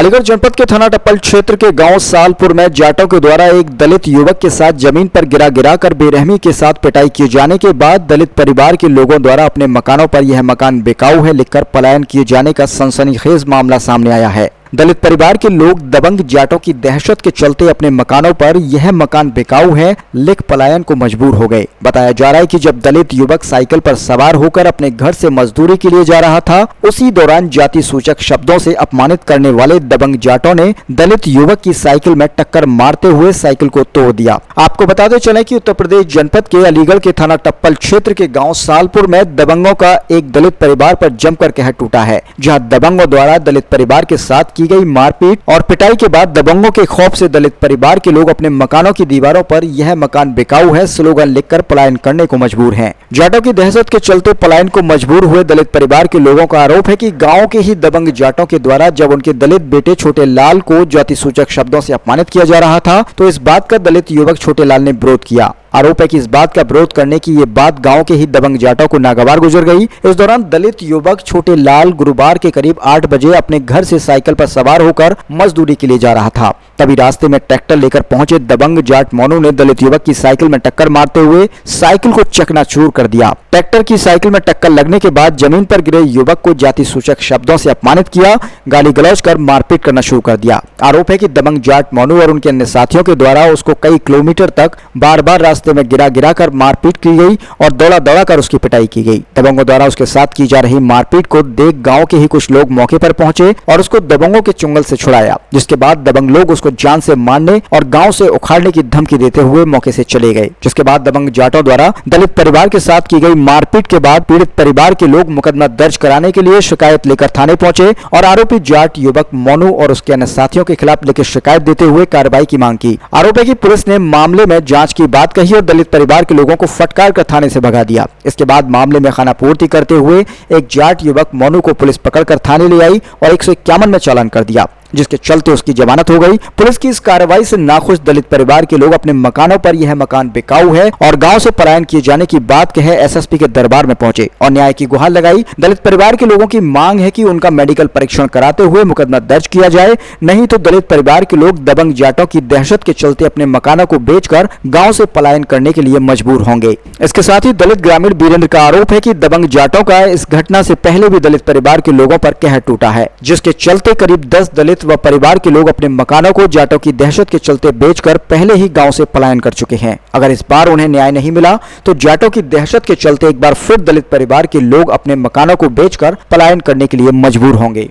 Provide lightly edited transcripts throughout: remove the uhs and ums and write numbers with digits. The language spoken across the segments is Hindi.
अलीगढ़ जनपद के थाना टप्पल क्षेत्र के गांव सालपुर में जाटों के द्वारा एक दलित युवक के साथ जमीन पर गिराकर बेरहमी के साथ पिटाई किए जाने के बाद दलित परिवार के लोगों द्वारा अपने मकानों पर यह मकान बिकाऊ है लिखकर पलायन किए जाने का सनसनीखेज मामला सामने आया है। दलित परिवार के लोग दबंग जाटों की दहशत के चलते अपने मकानों पर यह मकान बिकाऊ है लिख पलायन को मजबूर हो गए। बताया जा रहा है कि जब दलित युवक साइकिल पर सवार होकर अपने घर से मजदूरी के लिए जा रहा था, उसी दौरान जाति सूचक शब्दों से अपमानित करने वाले दबंग जाटों ने दलित युवक की साइकिल में टक्कर मारते हुए साइकिल को तोड़ दिया। आपको बताते चले कि उत्तर प्रदेश जनपद के अलीगढ़ के थाना टप्पल क्षेत्र के गाँव सालपुर में दबंगों का एक दलित परिवार पर जमकर कहर टूटा है, जहाँ दबंगों द्वारा दलित परिवार के साथ की गई मारपीट और पिटाई के बाद दबंगों के खौफ से दलित परिवार के लोग अपने मकानों की दीवारों पर यह मकान बिकाऊ है स्लोगन लिखकर पलायन करने को मजबूर हैं। जाटों की दहशत के चलते पलायन को मजबूर हुए दलित परिवार के लोगों का आरोप है कि गांव के ही दबंग जाटों के द्वारा जब उनके दलित बेटे छोटे लाल को जाति सूचक शब्दों से अपमानित किया जा रहा था, तो इस बात का दलित युवक छोटे लाल ने विरोध किया। आरोप है कि इस बात का विरोध करने की ये बात गांव के ही दबंग जाटों को नागवार गुजर गई। इस दौरान दलित युवक छोटे लाल गुरुवार के करीब 8 बजे अपने घर से साइकिल पर सवार होकर मजदूरी के लिए जा रहा था। तभी रास्ते में ट्रैक्टर लेकर पहुंचे दबंग जाट मोनू ने दलित युवक की साइकिल में टक्कर मारते हुए साइकिल को चकनाचूर कर दिया। ट्रैक्टर की साइकिल में टक्कर लगने के बाद जमीन पर गिरे युवक को जाति सूचक शब्दों से अपमानित किया, गाली गलौज कर मारपीट करना शुरू कर दिया। आरोप है कि दबंग जाट मोनू और उनके अन्य साथियों के द्वारा उसको कई किलोमीटर तक बार-बार रास्ते में गिरा कर मारपीट की गई और दौड़ा कर उसकी पिटाई की गई। दबंगों द्वारा उसके साथ की जा रही मारपीट को देख गांव के ही कुछ लोग मौके पर पहुंचे और उसको दबंगों के चुंगल से छुड़ाया, जिसके बाद दबंग लोग उसको जान से मारने और गांव से उखाड़ने की धमकी देते हुए मौके से चले गए। जिसके बाद दबंग जाटों द्वारा दलित परिवार के साथ की गई मारपीट के बाद पीड़ित परिवार के लोग मुकदमा दर्ज कराने के लिए शिकायत लेकर थाने पहुंचे और आरोपी जाट युवक मोनू और उसके अन्य साथियों के खिलाफ लिखित शिकायत देते हुए कार्रवाई की मांग की। आरोप है कि पुलिस ने मामले में जांच की बात कही और दलित परिवार के लोगों को फटकार कर थाने से भगा दिया। इसके बाद मामले में खानापूर्ति करते हुए एक जाट युवक मोनू को पुलिस पकड़कर थाने ले आई और 151 में चालान कर दिया, जिसके चलते उसकी जमानत हो गई। पुलिस की इस कार्रवाई से नाखुश दलित परिवार के लोग अपने मकानों पर यह मकान बिकाऊ है और गांव से पलायन किए जाने की बात कहे एसएसपी के दरबार में पहुंचे और न्याय की गुहार लगाई। दलित परिवार के लोगों की मांग है कि उनका मेडिकल परीक्षण कराते हुए मुकदमा दर्ज किया जाए, नहीं तो दलित परिवार के लोग दबंग जाटों की दहशत के चलते अपने मकानों को बेचकर गाँव से पलायन करने के लिए मजबूर होंगे। इसके साथ ही दलित ग्रामीण वीरेंद्र का आरोप है कि दबंग जाटों का इस घटना से पहले भी दलित परिवार के लोगों पर कहर टूटा है, जिसके चलते करीब 10 दलित व परिवार के लोग अपने मकानों को जाटों की दहशत के चलते बेचकर पहले ही गांव से पलायन कर चुके हैं। अगर इस बार उन्हें न्याय नहीं मिला तो जाटों की दहशत के चलते एक बार फिर दलित परिवार के लोग अपने मकानों को बेचकर पलायन करने के लिए मजबूर होंगे।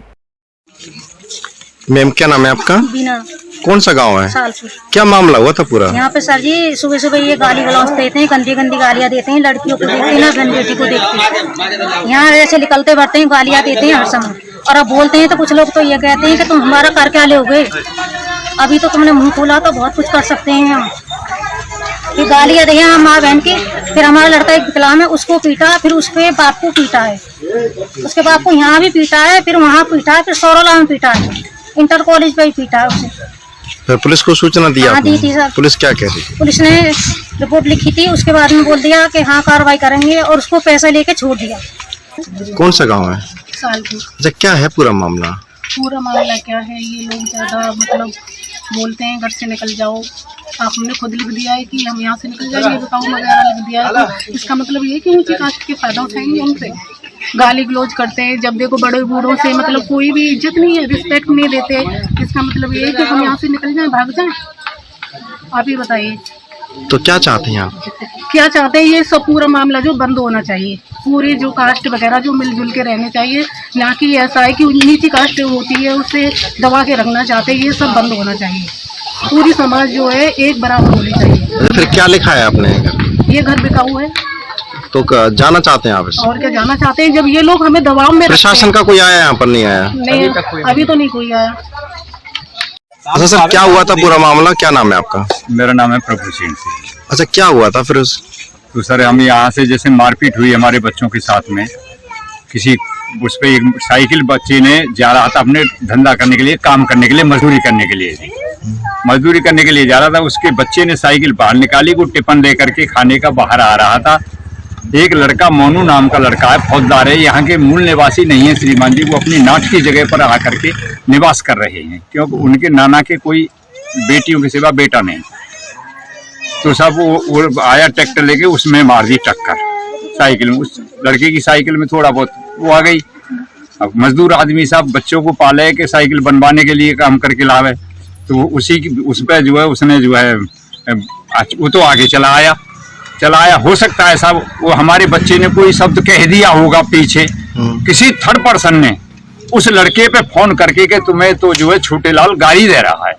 मैम क्या नाम है आपका? बीना। कौन सा गांव है? सालपुर। क्या मामला हुआ था पूरा? यहाँ पे सर जी सुबह ये गाली गलौज देते हैं, गंदी गालियाँ देते हैं, लड़कियों को देखते हैं ना बहन बेटी को देखते हैं। यहाँ ऐसे निकलते बढ़ते हैं, गालियाँ देते हैं हर समय। और अब बोलते हैं तो कुछ लोग तो ये कहते हैं कि तुम हमारा कर क्या लोगे, अभी तो तुमने मुंह खोला तो बहुत कुछ कर सकते हैं हम। ये गालियाँ दी हम माँ बहन की। फिर हमारा लड़का एक विकलांग है, उसको पीटा, फिर उसके बाप को पीटा है, उसके बाप को यहाँ भी पीटा है, फिर वहाँ पीटा है, फिर सौरोला में पीटा है, इंटर कॉलेज पे ही पीटा है उसे। फिर पुलिस को सूचना दिया? हाँ दी थी सर। पुलिस क्या कह रही? पुलिस ने रिपोर्ट लिखी थी, उसके बाद में बोल दिया कि हाँ कार्रवाई करेंगे और उसको पैसा लेके छोड़ दिया। कौन सा गांव है? सालपुर। अच्छा क्या है पूरा मामला? पूरा मामला क्या है, ये लोग ज्यादा मतलब बोलते हैं घर से निकल जाओ। हमने खुद लिख दिया है कि हम यहाँ से निकल जाएंगे, बताओ वगैरह लिख दिया है, तो इसका मतलब ये कि ऊंची कास्ट के फायदा उठाएंगे, उनसे गाली गलौज करते हैं। जब देखो बड़े बूढ़ों से मतलब कोई भी इज्जत नहीं है, रिस्पेक्ट नहीं देते। इसका मतलब ये है कि हम यहाँ से निकल जाएं, भाग जाएं। आप ही बताइए तो क्या चाहते हैं आप? क्या चाहते हैं, ये सब पूरा मामला जो बंद होना चाहिए। पूरी जो कास्ट वगैरह जो मिलजुल के रहने चाहिए, यहाँ की ऐसा है कि नीची कास्ट होती है उसे दबा के रखना चाहते हैं, ये सब बंद होना चाहिए। पूरी समाज जो है एक बराबर होनी चाहिए। फिर क्या लिखा है आपने? ये घर बिकाऊ है तो जाना चाहते हैं आप? और क्या जाना चाहते हैं, जब ये लोग हमें दबाव में। प्रशासन का कोई आया यहाँ पर? नहीं आया। नहीं अभी तो नहीं कोई आया। अच्छा सर क्या हुआ था पूरा मामला? क्या नाम है आपका? मेरा नाम है प्रभु सिंह। अच्छा क्या हुआ था फिर? तो सर हम यहाँ से जैसे मारपीट हुई हमारे बच्चों के साथ में, किसी उस पे एक साइकिल बच्चे ने जा रहा था अपने धंधा करने के लिए, काम करने के लिए, मजदूरी करने के लिए जा रहा था। उसके बच्चे ने साइकिल बाहर निकाली, को टिफिन दे करके खाने का बाहर आ रहा था एक लड़का मोनू नाम का लड़का है, फौजदार है, यहाँ के मूल निवासी नहीं है श्रीमान जी। वो अपनी नाट की जगह पर आकर के निवास कर रहे हैं, क्योंकि उनके नाना के कोई बेटियों के सिवा बेटा नहीं। तो सब वो आया ट्रैक्टर लेके, उसमें मार दी टक्कर साइकिल में। उस लड़के की साइकिल में थोड़ा बहुत वो आ गई। अब मजदूर आदमी साहब बच्चों को पाले के साइकिल बनवाने के लिए काम करके लावे, तो उसी की उस पर जो है उसने जो है वो तो आगे चला आया। हो सकता है साहब वो हमारे बच्चे ने कोई शब्द कह दिया होगा पीछे, किसी थर्ड पर्सन ने उस लड़के पे फोन करके कि तुम्हें तो जो है छोटे लाल गाली दे रहा है।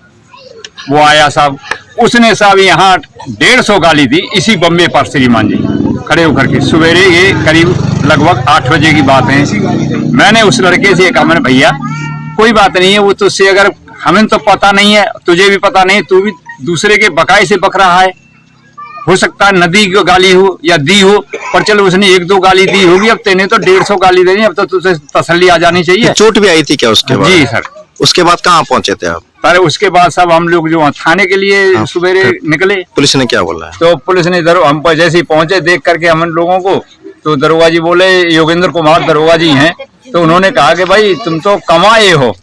वो आया साहब, उसने साहब यहाँ 150 गाली दी इसी बम्बे पर श्रीमान जी खड़े होकर के। सवेरे ये करीब लगभग 8 बजे की बात है। मैंने उस लड़के से कहा, मैंने भैया कोई बात नहीं है, वो तुझसे अगर हमें तो पता नहीं है, तुझे भी पता नहीं, तू भी दूसरे के बकाए से बक रहा है, हो सकता है नदी की गाली हो या दी हो, पर चलो उसने 1-2 गाली दी होगी, अब तेने तो 150 गाली देनी, अब तो तुझे तसल्ली आ जानी चाहिए। चोट भी आई थी क्या उसके बाद? जी सर। उसके बाद कहाँ पहुंचे थे आप? पर उसके बाद सब हम लोग जो थाने के लिए सवेरे निकले। पुलिस ने क्या बोला? तो पुलिस ने हम पर जैसे ही पहुंचे देख करके हम लोगों को, तो दरोगा जी बोले, योगेंद्र कुमार दरोगा जी हैं, तो उन्होंने कहा कि भाई तुम तो कमाए हो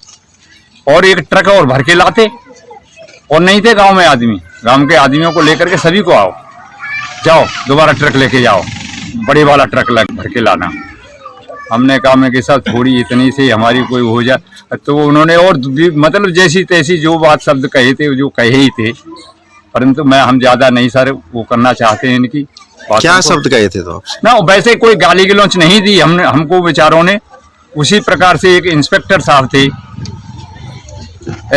और एक ट्रक और भर के लाते, और नहीं थे गांव में आदमी, गांव के आदमियों को लेकर के सभी को आओ, जाओ दोबारा ट्रक लेके जाओ, बड़े वाला ट्रक भर के लाना। हमने कहा मैं कि साहब थोड़ी इतनी से हमारी कोई हो जाए, तो उन्होंने और मतलब जैसी तैसी जो बात शब्द कहे थे जो कहे ही थे, परंतु हम ज्यादा नहीं सर वो करना चाहते हैं इनकी। क्या शब्द कहे थे तो आपसे? ना वैसे कोई गाली गलौच नहीं दी हमको बेचारों ने। उसी प्रकार से एक इंस्पेक्टर साहब थे,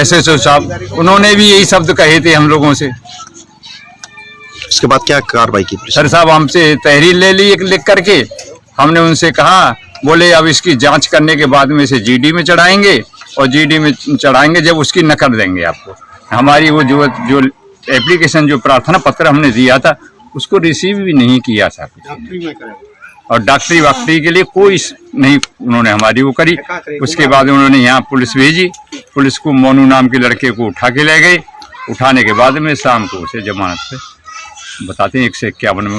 SSO साहब, उन्होंने भी यही शब्द कहे थे हम लोगों से। उसके बाद क्या कार्रवाई की? सर साहब हमसे तहरीर ले ली एक लिख करके। हमने उनसे कहा, बोले अब इसकी जांच करने के बाद में इसे GD में चढ़ाएंगे, और GD में चढ़ाएंगे जब उसकी नकल देंगे आपको। हमारी वो जो एप्लीकेशन जो प्रार्थना पत्र हमने दिया था उसको रिसीव भी नहीं किया था, और डॉक्टरी वाक्टरी के लिए कोई नहीं उन्होंने हमारी वो करी। उसके बाद उन्होंने यहाँ पुलिस भेजी, पुलिस को मोनू नाम के लड़के को उठा के ले गए। उठाने के बाद में शाम को उसे जमानत पे बताते हैं 151 में